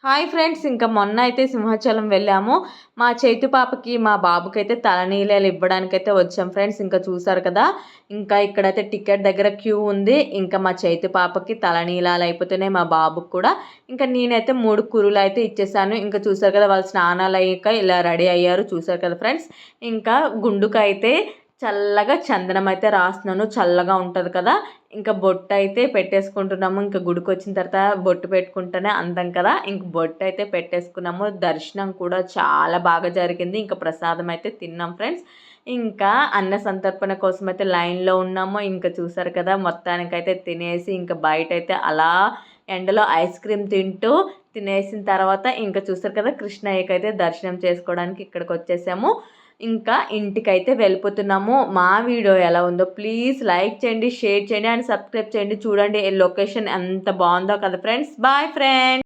Hi friends, ఇంకా మొన్న అయితే సింహాచలం వెళ్ళాము. మా చైతు పాపకి మా బాబుకైతే తలనీలాలు ఇవ్వడానికైతే వచ్చాం ఫ్రెండ్స్. ఇంకా చూసారు కదా, ఇంకా ఇక్కడైతే టికెట్ దగ్గర క్యూ ఉంది. ఇంకా మా చైతు పాపకి తలనీలాలు అయిపోతున్నాయి, మా బాబుకి కూడా. ఇంకా నేనైతే 3 కురులు అయితే ఇచ్చేసాను. ఇంకా చూసారు కదా, వాళ్ళు స్నానాలు అయ్యాక ఇలా రెడీ అయ్యారు, చూసారు కదా ఫ్రెండ్స్. ఇంకా గుండుకైతే చల్లగా చందనం అయితే రాస్తున్నాను, చల్లగా ఉంటుంది కదా. ఇంకా బొట్టు అయితే పెట్టేసుకుంటున్నాము. ఇంకా గుడికి వచ్చిన తర్వాత బొట్టు పెట్టుకుంటేనే అందం కదా. ఇంక బొట్టు అయితే పెట్టేసుకున్నాము. దర్శనం కూడా చాలా బాగా జరిగింది. ఇంకా ప్రసాదం అయితే తిన్నాం ఫ్రెండ్స్. ఇంకా అన్న సంతర్పణ కోసం అయితే లైన్లో ఉన్నాము. ఇంకా చూసారు కదా, మొత్తానికైతే తినేసి ఇంకా బయట అయితే అలా ఎండలో ఐస్ క్రీమ్ తింటూ తినేసిన తర్వాత ఇంకా చూసారు కదా, కృష్ణయ్యకి అయితే దర్శనం చేసుకోవడానికి ఇక్కడికి వచ్చేసాము. ఇంకా ఇంటికైతే వెళ్ళిపోతున్నాము. మా వీడియో ఎలా ఉందో ప్లీజ్ లైక్ చేయండి, షేర్ చేయండి అండ్ సబ్స్క్రైబ్ చేయండి. చూడండి లొకేషన్ ఎంత బాగుందో కదా ఫ్రెండ్స్. Bye friends.